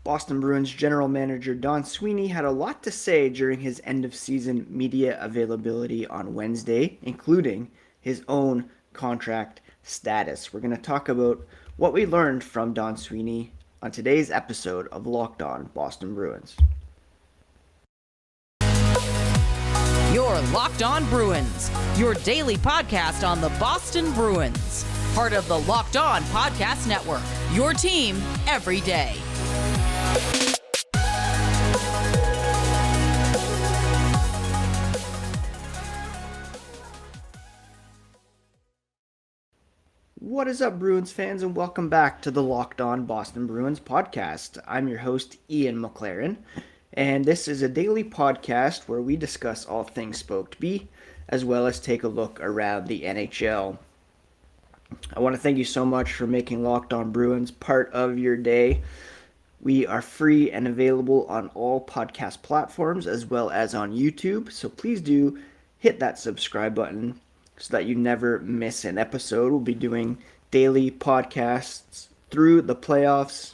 Boston Bruins general manager Don Sweeney had a lot to say during his end-of-season media availability on Wednesday, including his own contract status. We're going to talk about what we learned from Don Sweeney on today's episode of Locked On Boston Bruins. You're Locked On Bruins, your daily podcast on the Boston Bruins. Part of the Locked On Podcast Network, your team every day. What is up, Bruins fans, and welcome back to the Locked On Boston Bruins podcast. I'm your host, Ian McLaren, and this is a daily podcast where we discuss all things Spoked B, as well as take a look around the NHL. I want to thank you so much for making Locked On Bruins part of your day. We are free and available on all podcast platforms as well as on YouTube, so please do hit that subscribe button so that you never miss an episode. We'll be doing daily podcasts through the playoffs,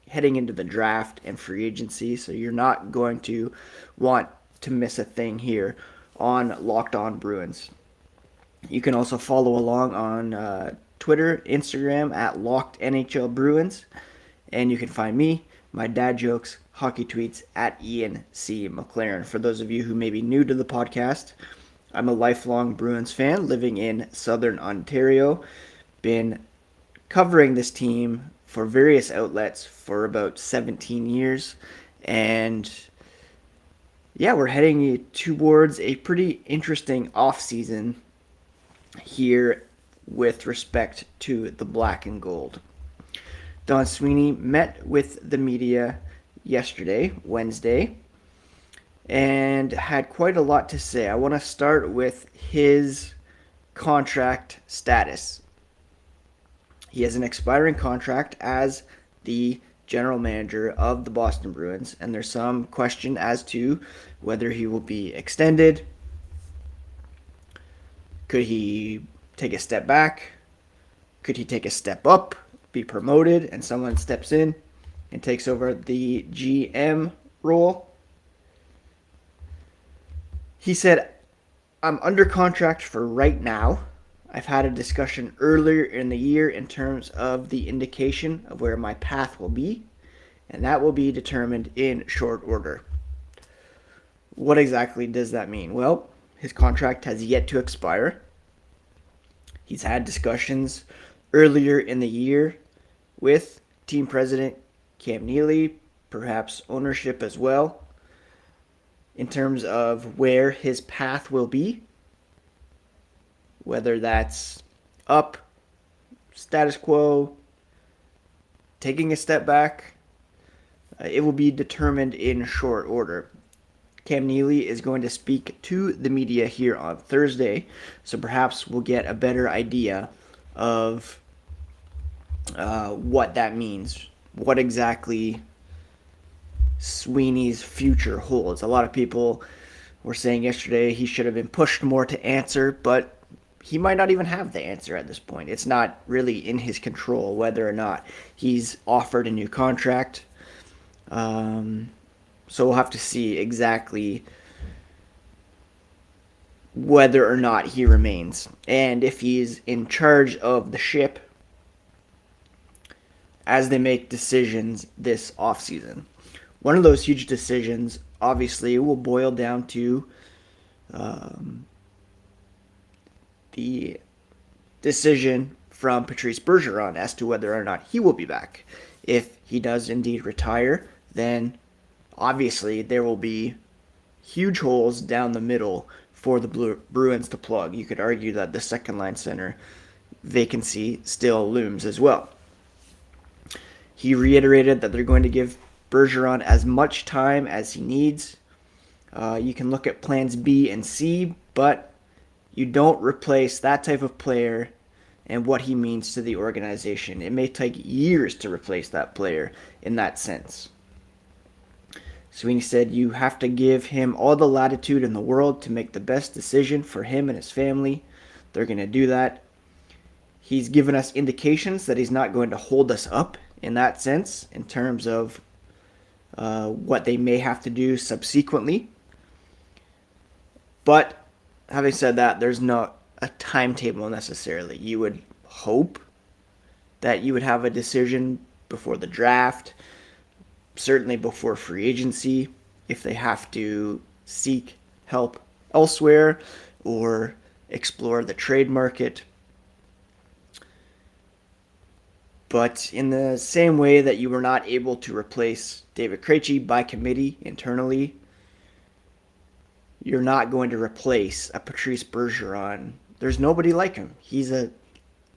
heading into the draft and free agency, so you're not going to want to miss a thing here on Locked On Bruins. You can also follow along on Twitter, Instagram at Locked NHL Bruins, and you can find me, my dad jokes, hockey tweets at Ian C. McLaren. For those of you who may be new to the podcast, I'm a lifelong Bruins fan living in Southern Ontario. Been covering this team for various outlets for about 17 years. And yeah, we're heading towards a pretty interesting offseason here with respect to the black and gold. Don Sweeney met with the media yesterday, Wednesday, and had quite a lot to say. I want to start with his contract status. He has an expiring contract as the general manager of the Boston Bruins, and there's some question as to whether he will be extended. Could he take a step back? Could he take a step up, be promoted, and someone steps in and takes over the GM role? He said, I'm under contract for right now. I've had a discussion earlier in the year in terms of the indication of where my path will be, and that will be determined in short order. What exactly does that mean? Well, his contract has yet to expire. He's had discussions earlier in the year with team president Cam Neely, perhaps ownership as well, in terms of where his path will be, whether that's up, status quo, taking a step back. It will be determined in short order. Cam Neely is going to speak to the media here on Thursday, so perhaps we'll get a better idea of what that means, what exactly Sweeney's future holds. A lot of people were saying yesterday he should have been pushed more to answer, but he might not even have the answer at this point. It's not really in his control whether or not he's offered a new contract. So we'll have to see exactly whether or not he remains and if he's in charge of the ship as they make decisions this offseason. One of those huge decisions, obviously, will boil down to the decision from Patrice Bergeron as to whether or not he will be back. If he does indeed retire, then obviously there will be huge holes down the middle for the Bruins to plug. You could argue that the second line center vacancy still looms as well. He reiterated that they're going to give Bergeron as much time as he needs. You can look at plans B and C, but you don't replace that type of player and what he means to the organization. It may take years to replace that player in that sense. Sweeney said you have to give him all the latitude in the world to make the best decision for him and his family. They're going to do that. He's given us indications that he's not going to hold us up in that sense, in terms of what they may have to do subsequently. But having said that, there's not a timetable necessarily. You would hope that you would have a decision before the draft, certainly before free agency, if they have to seek help elsewhere or explore the trade market. But in the same way that you were not able to replace David Krejci by committee internally, you're not going to replace a Patrice Bergeron. There's nobody like him. He's a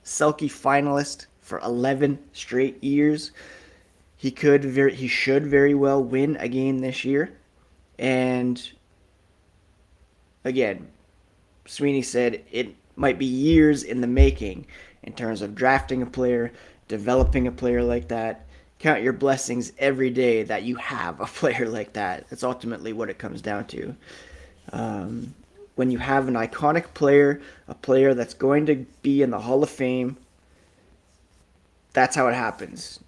Selke finalist for 11 straight years. He should very well win a game this year. And again, Sweeney said it might be years in the making in terms of drafting a player, developing a player like that. Count your blessings every day that you have a player like that. That's ultimately what it comes down to. When you have an iconic player, a player that's going to be in the Hall of Fame, that's how it happens.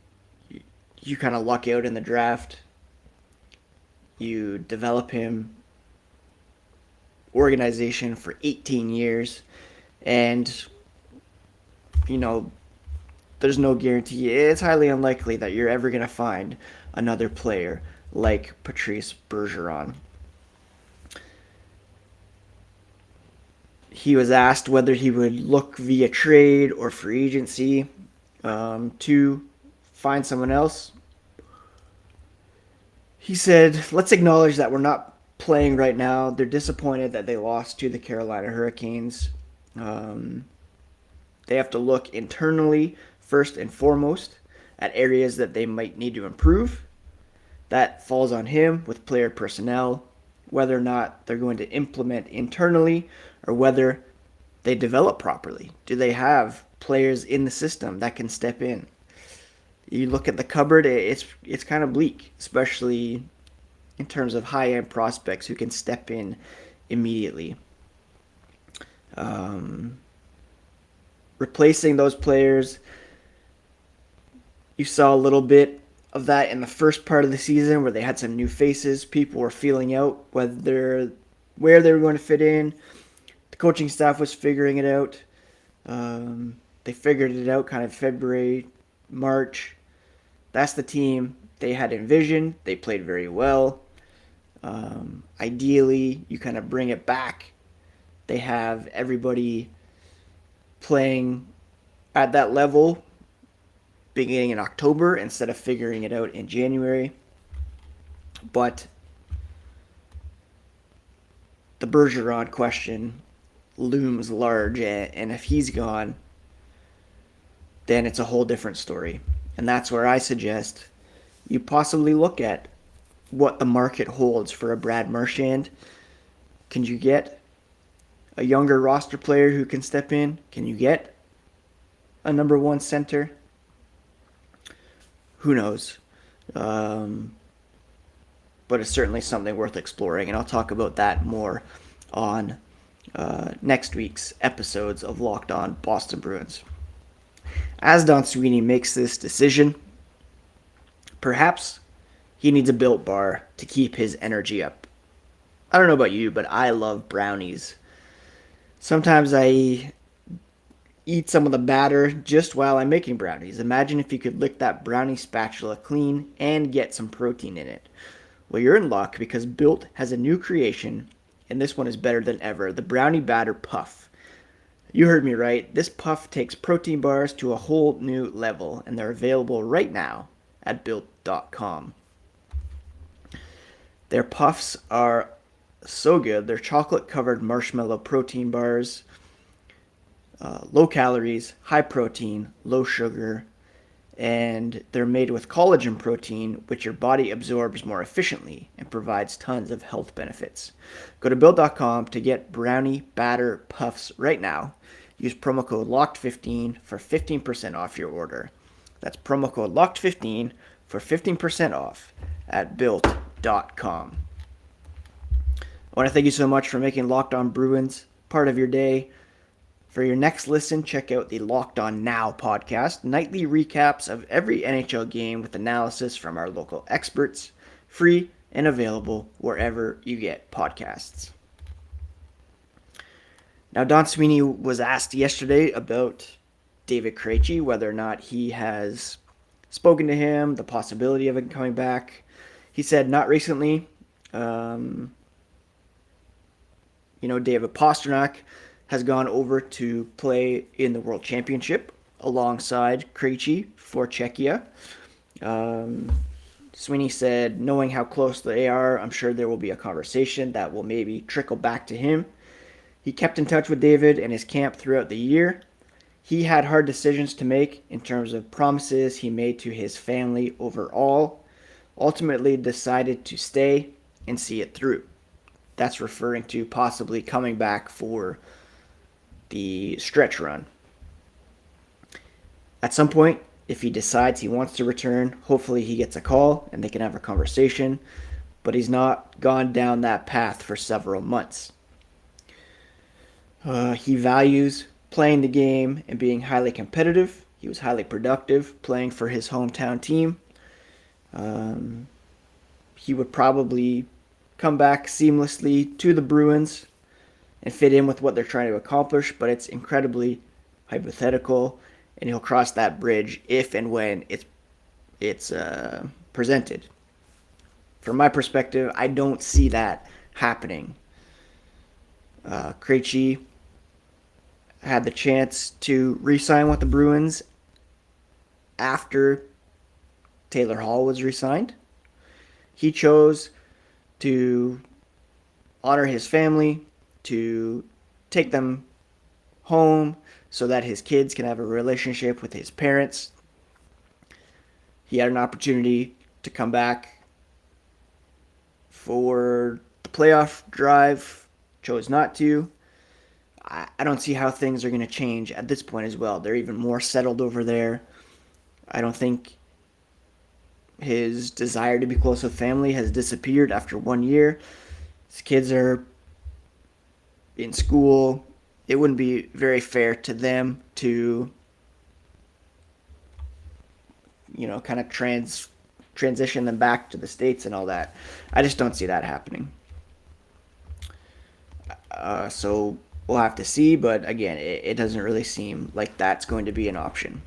You kind of luck out in the draft. You develop him, organization for 18 years, and there's no guarantee. It's highly unlikely that you're ever going to find another player like Patrice Bergeron. He was asked whether he would look via trade or free agency to find someone else. He said, let's acknowledge that we're not playing right now. They're disappointed that they lost to the Carolina Hurricanes. They have to look internally first and foremost at areas that they might need to improve. That falls on him with player personnel, whether or not they're going to implement internally or whether they develop properly. Do they have players in the system that can step in? You look at the cupboard, it's kind of bleak, especially in terms of high-end prospects who can step in immediately. Replacing those players, you saw a little bit of that in the first part of the season where they had some new faces. People were feeling out where they were going to fit in. The coaching staff was figuring it out. They figured it out kind of February, March. That's the team they had envisioned. They played very well. Ideally, you kind of bring it back. They have everybody playing at that level beginning in October instead of figuring it out in January. But the Bergeron question looms large, and if he's gone, then it's a whole different story. And that's where I suggest you possibly look at what the market holds for a Brad Marchand. Can you get a younger roster player who can step in? Can you get a number one center? Who knows? But it's certainly something worth exploring, and I'll talk about that more on next week's episodes of Locked On Boston Bruins. As Don Sweeney makes this decision, perhaps he needs a Built Bar to keep his energy up. I don't know about you, but I love brownies. Sometimes I eat some of the batter just while I'm making brownies. Imagine if you could lick that brownie spatula clean and get some protein in it. Well, you're in luck because Built has a new creation, and this one is better than ever, the Brownie Batter Puff. You heard me right. This puff takes protein bars to a whole new level, and they're available right now at Built.com. Their puffs are so good. They're chocolate-covered marshmallow protein bars, low calories, high protein, low sugar, and they're made with collagen protein, which your body absorbs more efficiently and provides tons of health benefits. Go to Built.com to get Brownie Batter Puffs right now. Use promo code LOCKED15 for 15% off your order. That's promo code LOCKED15 for 15% off at Built.com. I want to thank you so much for making Locked On Bruins part of your day. For your next listen, check out the Locked On Now podcast, nightly recaps of every NHL game with analysis from our local experts. free and available wherever you get podcasts. Now, Don Sweeney was asked yesterday about David Krejci, whether or not he has spoken to him, the possibility of him coming back. He said not recently. David Pastrnak has gone over to play in the World Championship alongside Krejci for Czechia. Sweeney said, knowing how close they are, I'm sure there will be a conversation that will maybe trickle back to him. He kept in touch with David and his camp throughout the year. He had hard decisions to make in terms of promises he made to his family overall. Ultimately decided to stay and see it through. That's referring to possibly coming back for the stretch run. At some point, if he decides he wants to return, hopefully he gets a call and they can have a conversation, but he's not gone down that path for several months. He values playing the game and being highly competitive. He was highly productive playing for his hometown team. He would probably come back seamlessly to the Bruins and fit in with what they're trying to accomplish, but it's incredibly hypothetical, and he'll cross that bridge if and when it's presented. From my perspective, I don't see that happening. Krejci had the chance to re-sign with the Bruins after Taylor Hall was re-signed. He chose to honor his family, to take them home so that his kids can have a relationship with his parents. He had an opportunity to come back for the playoff drive, chose not to. I don't see how things are going to change at this point as well. They're even more settled over there. I don't think his desire to be close with family has disappeared after 1 year. His kids are in school. It wouldn't be very fair to them to, kind of transition them back to the States and all that. I just don't see that happening. So we'll have to see, but again, it doesn't really seem like that's going to be an option.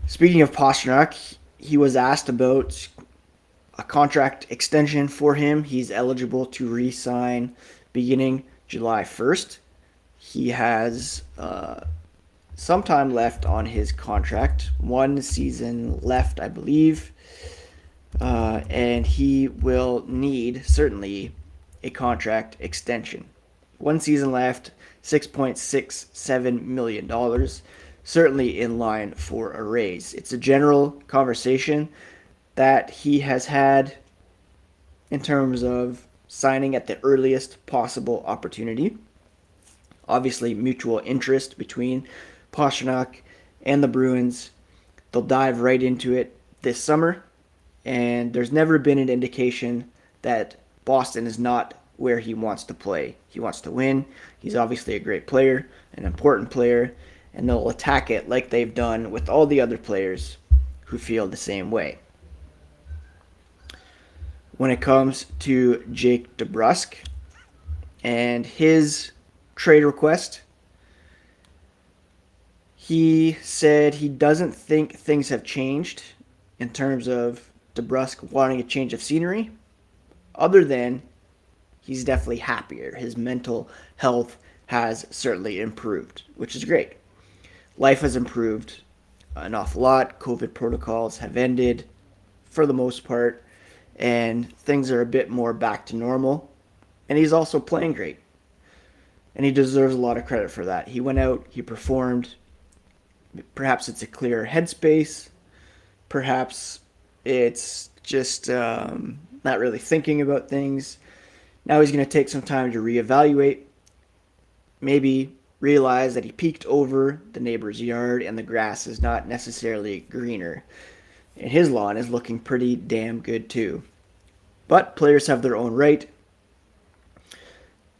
Speaking of Pastrnak, he was asked about a contract extension for him. He's eligible to re-sign beginning July 1st. He has some time left on his contract, 1 season left, I believe, and he will need, certainly, a contract extension. 1 season left, $6.67 million, certainly in line for a raise. It's a general conversation that he has had in terms of signing at the earliest possible opportunity. Obviously, mutual interest between Pastrnak and the Bruins. They'll dive right into it this summer, and there's never been an indication that Boston is not where he wants to play. He wants to win. He's obviously a great player, an important player, and they'll attack it like they've done with all the other players who feel the same way. When it comes to Jake DeBrusk and his trade request, he said he doesn't think things have changed in terms of DeBrusk wanting a change of scenery, other than he's definitely happier. His mental health has certainly improved, which is great. Life has improved an awful lot. COVID protocols have ended for the most part, and things are a bit more back to normal. And he's also playing great. And he deserves a lot of credit for that. He went out, he performed. Perhaps it's a clearer headspace. Perhaps it's just not really thinking about things. Now he's going to take some time to reevaluate. Maybe realize that he peeked over the neighbor's yard and the grass is not necessarily greener. And his lawn is looking pretty damn good too. But players have their own right.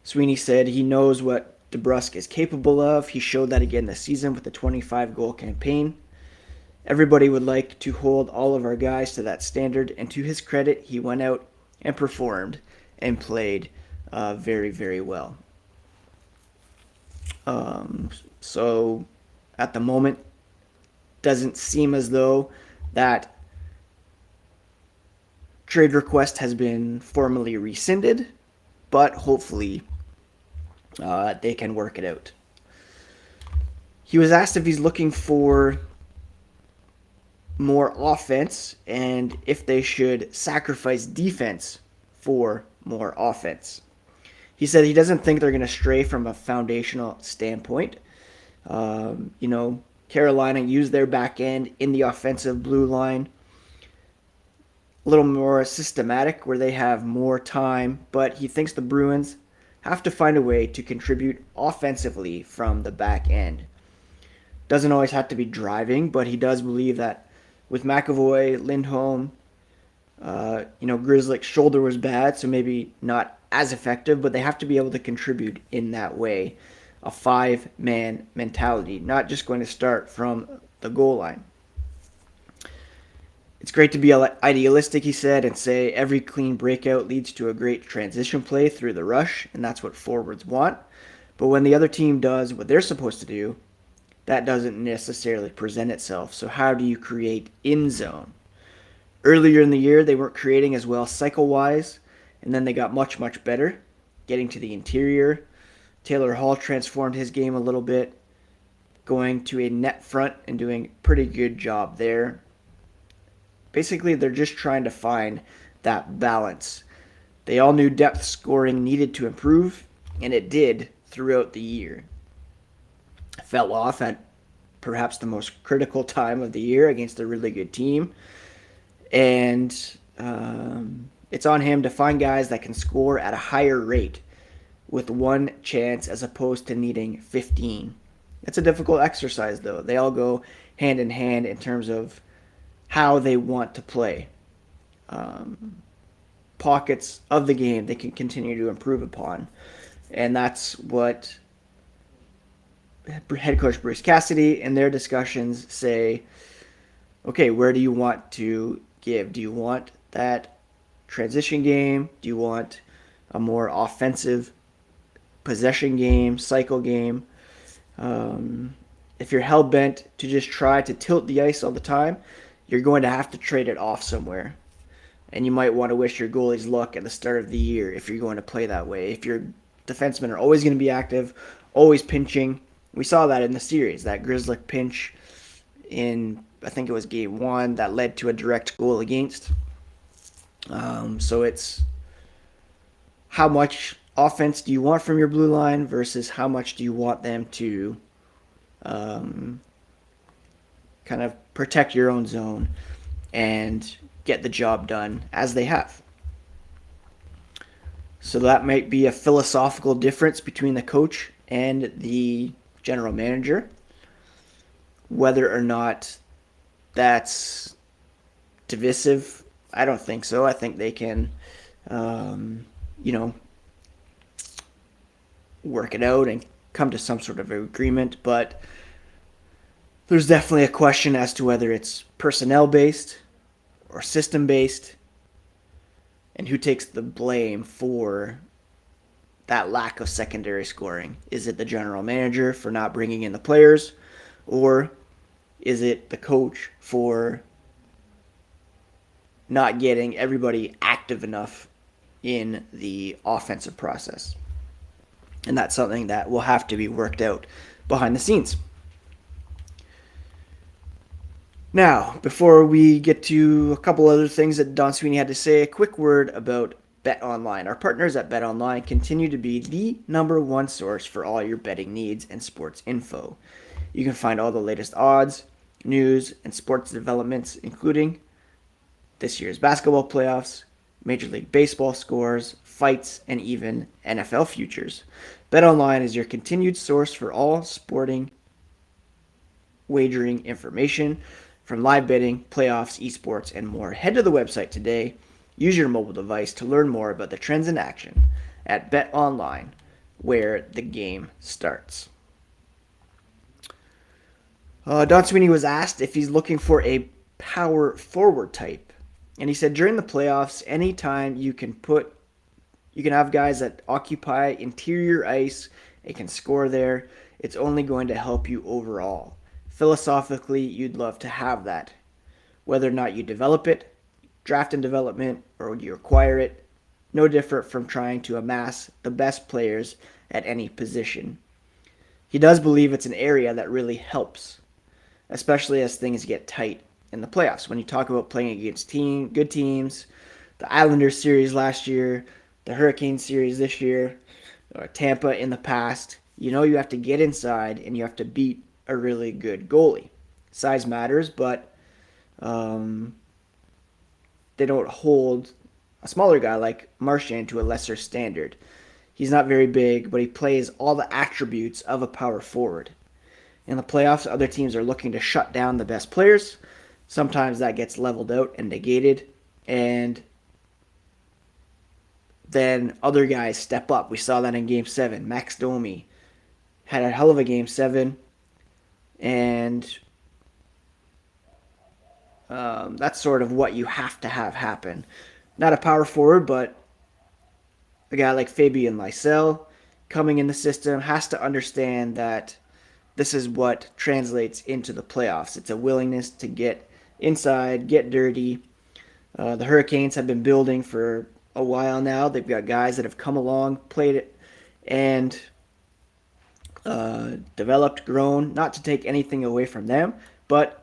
Sweeney said he knows what DeBrusk is capable of. He showed that again this season with the 25-goal campaign. Everybody would like to hold all of our guys to that standard, and to his credit, he went out and performed and played very, very well. So at the moment, doesn't seem as though that trade request has been formally rescinded, but hopefully they can work it out. He was asked if he's looking for more offense and if they should sacrifice defense for more offense. He said he doesn't think they're going to stray from a foundational standpoint. Carolina used their back end in the offensive blue line a little more systematic where they have more time, but he thinks the Bruins have to find a way to contribute offensively from the back end. Doesn't always have to be driving, but he does believe that with McAvoy, Lindholm, Grzelcyk's shoulder was bad, so maybe not as effective, but they have to be able to contribute in that way. A five-man mentality, not just going to start from the goal line. It's great to be idealistic, he said, and say every clean breakout leads to a great transition play through the rush, and that's what forwards want. But when the other team does what they're supposed to do, that doesn't necessarily present itself. So how do you create in zone? Earlier in the year, they weren't creating as well cycle-wise, and then they got much, much better getting to the interior. Taylor Hall transformed his game a little bit, going to a net front and doing a pretty good job there. Basically, they're just trying to find that balance. They all knew depth scoring needed to improve, and it did throughout the year. It fell off at perhaps the most critical time of the year against a really good team. And it's on him to find guys that can score at a higher rate with one chance as opposed to needing 15. It's a difficult exercise, though. They all go hand in hand in terms of how they want to play. Pockets of the game they can continue to improve upon. And that's what head coach Bruce Cassidy and their discussions say, okay, where do you want to give? Do you want that transition game? Do you want a more offensive possession game, cycle game? If you're hell-bent to just try to tilt the ice all the time, you're going to have to trade it off somewhere. And you might want to wish your goalies luck at the start of the year if you're going to play that way. If your defensemen are always going to be active, always pinching. We saw that in the series, that Grzelcyk pinch in, I think it was game 1, that led to a direct goal against. So it's how much offense do you want from your blue line versus how much do you want them to kind of protect your own zone and get the job done as they have. So that might be a philosophical difference between the coach and the general manager. Whether or not that's divisive, I don't think so. I think they can, work it out and come to some sort of agreement. But there's definitely a question as to whether it's personnel-based or system-based and who takes the blame for that lack of secondary scoring. Is it the general manager for not bringing in the players, or is it the coach for not getting everybody active enough in the offensive process? And that's something that will have to be worked out behind the scenes. Now, before we get to a couple other things that Don Sweeney had to say, a quick word about BetOnline. Our partners at BetOnline continue to be the number one source for all your betting needs and sports info. You can find all the latest odds, news, and sports developments, including this year's basketball playoffs, Major League Baseball scores, fights, and even NFL futures. BetOnline is your continued source for all sporting wagering information, from live betting, playoffs, esports, and more. Head to the website today. Use your mobile device to learn more about the trends in action at BetOnline, where the game starts. Don Sweeney was asked if he's looking for a power forward type. And he said during the playoffs, anytime you can have guys that occupy interior ice, it can score there, it's only going to help you overall. Philosophically, you'd love to have that. Whether or not you develop it, draft and development, or you acquire it, no different from trying to amass the best players at any position. He does believe it's an area that really helps, especially as things get tight in the playoffs. When you talk about playing against good teams, the Islanders series last year, the Hurricane series this year, or Tampa in the past, you know you have to get inside and you have to beat a really good goalie. Size matters, but they don't hold a smaller guy like Marchand to a lesser standard. He's not very big, but he plays all the attributes of a power forward. In the playoffs, other teams are looking to shut down the best players. Sometimes that gets leveled out and negated, and then other guys step up. We saw that in Game 7. Max Domi had a hell of a Game 7, and that's sort of what you have to have happen. Not a power forward, but a guy like Fabian Lysell coming in the system has to understand that this is what translates into the playoffs. It's a willingness to get inside, get dirty. The Hurricanes have been building for a while now. They've got guys that have come along, played it, and developed, grown. Not to take anything away from them, but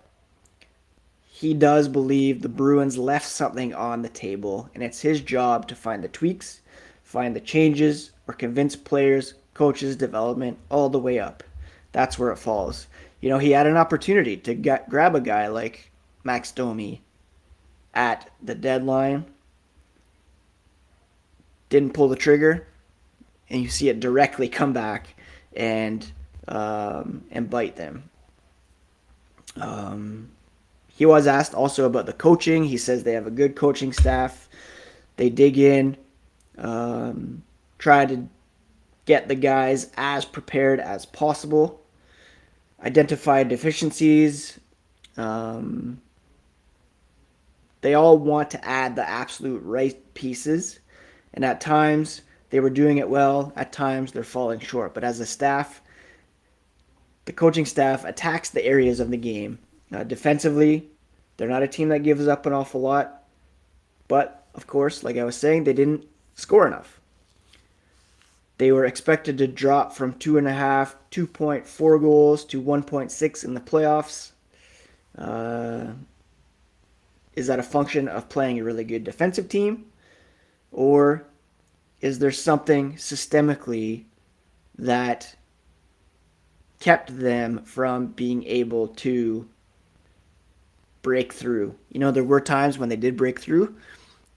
he does believe the Bruins left something on the table, and it's his job to find the tweaks, find the changes, or convince players, coaches, development, all the way up. That's where it falls. You know, he had an opportunity to grab a guy like Max Domi at the deadline. Didn't pull the trigger, and you see it directly come back and bite them. He was asked also about the coaching. He says they have a good coaching staff. They dig in, try to get the guys as prepared as possible, identify deficiencies. They all want to add the absolute right pieces, and at times they were doing it well, at times they're falling short. But as a staff, the coaching staff attacks the areas of the game. Defensively, they're not a team that gives up an awful lot, but of course, like I was saying, they didn't score enough. They were expected to drop from 2.5, 2.4 goals to 1.6 in the playoffs. Is that a function of playing a really good defensive team? Or is there something systemically that kept them from being able to break through? You know, there were times when they did break through,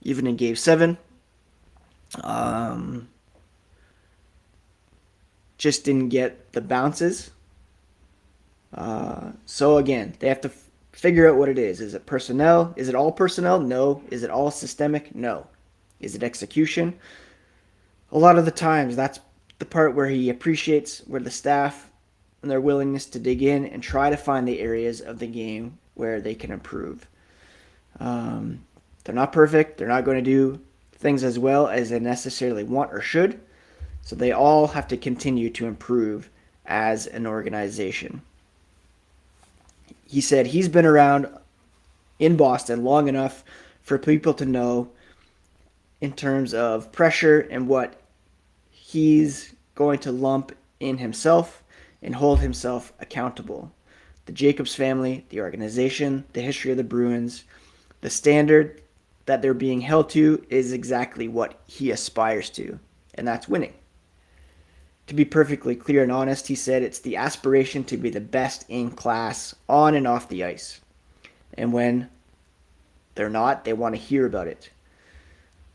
even in Game 7. Just didn't get the bounces. So again, they have to figure out what it is. Is it personnel? Is it all personnel? No. Is it all systemic? No. Is it execution? A lot of the times, that's the part where he appreciates where the staff and their willingness to dig in and try to find the areas of the game where they can improve. They're not perfect. They're not going to do things as well as they necessarily want or should. So they all have to continue to improve as an organization. He said he's been around in Boston long enough for people to know in terms of pressure and what he's going to lump in himself and hold himself accountable. The Jacobs family, the organization, the history of the Bruins, the standard that they're being held to is exactly what he aspires to, and that's winning. To be perfectly clear and honest, he said it's the aspiration to be the best in class on and off the ice. And when they're not, they want to hear about it.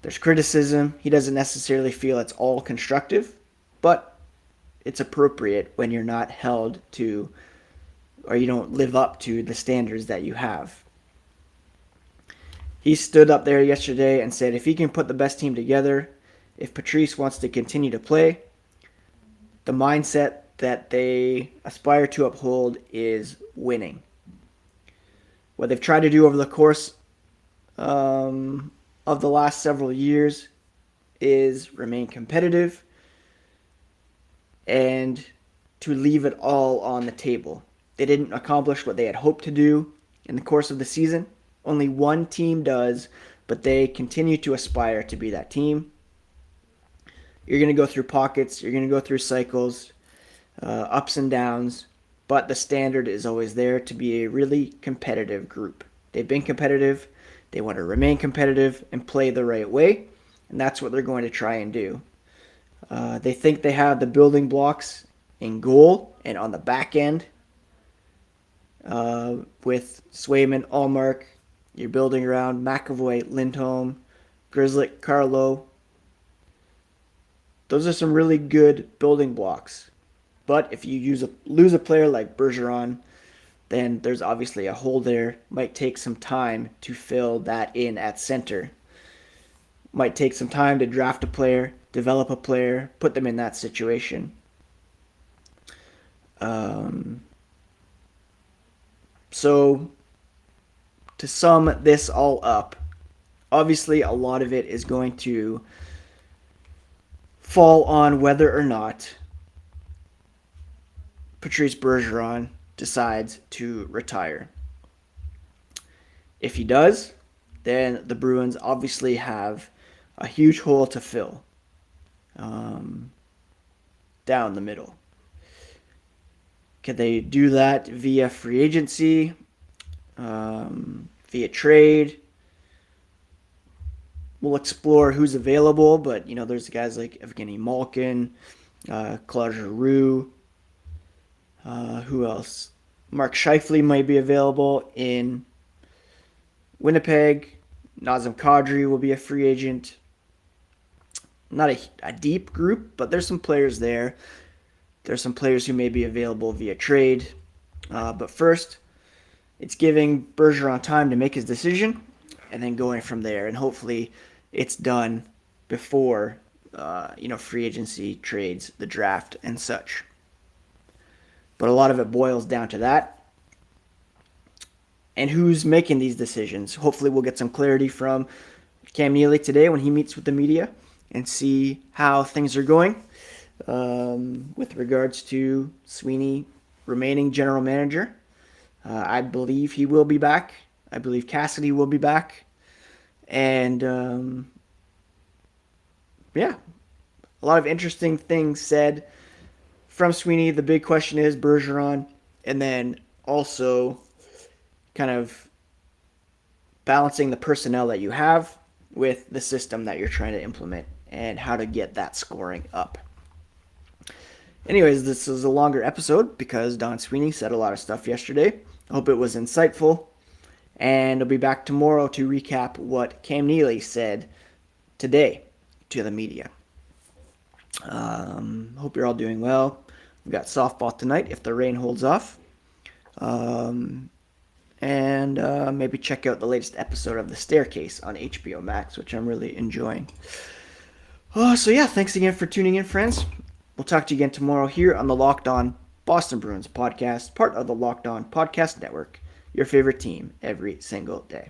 There's criticism. He doesn't necessarily feel it's all constructive, but it's appropriate when you're not held to, or you don't live up to the standards that you have. He stood up there yesterday and said if he can put the best team together, if Patrice wants to continue to play, the mindset that they aspire to uphold is winning. What they've tried to do over the course of the last several years is remain competitive and to leave it all on the table. They didn't accomplish what they had hoped to do in the course of the season. Only one team does, but they continue to aspire to be that team. You're going to go through pockets, you're going to go through cycles, ups and downs, but the standard is always there to be a really competitive group. They've been competitive, they want to remain competitive and play the right way, and that's what they're going to try and do. They think they have the building blocks in goal and on the back end with Swayman, Allmark. You're building around McAvoy, Lindholm, Grzelcyk, Carlo. Those are some really good building blocks. But if you lose a player like Bergeron, then there's obviously a hole there. Might take some time to fill that in at center. Might take some time to draft a player, develop a player, put them in that situation. So, to sum this all up, obviously a lot of it is going to fall on whether or not Patrice Bergeron decides to retire. If he does, then the Bruins obviously have a huge hole to fill down the middle. Can they do that via free agency, via trade? We'll explore who's available, but there's guys like Evgeny Malkin, Claude Giroux. Who else? Mark Scheifele might be available in Winnipeg. Nazem Kadri will be a free agent. Not a deep group, but there's some players there. There's some players who may be available via trade. But first, it's giving Bergeron time to make his decision and then going from there. And hopefully it's done before, free agency, trades, the draft, and such. But a lot of it boils down to that. And who's making these decisions? Hopefully we'll get some clarity from Cam Neely today when he meets with the media and see how things are going with regards to Sweeney remaining general manager. I believe he will be back. I believe Cassidy will be back. And, a lot of interesting things said from Sweeney. The big question is Bergeron, and then also kind of balancing the personnel that you have with the system that you're trying to implement and how to get that scoring up. Anyways, this is a longer episode because Don Sweeney said a lot of stuff yesterday. I hope it was insightful, and I'll be back tomorrow to recap what Cam Neely said today to the media. Hope you're all doing well. We've got softball tonight if the rain holds off. And maybe check out the latest episode of The Staircase on HBO Max, which I'm really enjoying. Thanks again for tuning in, friends. We'll talk to you again tomorrow here on the Locked On Boston Bruins podcast, part of the Locked On Podcast Network, your favorite team every single day.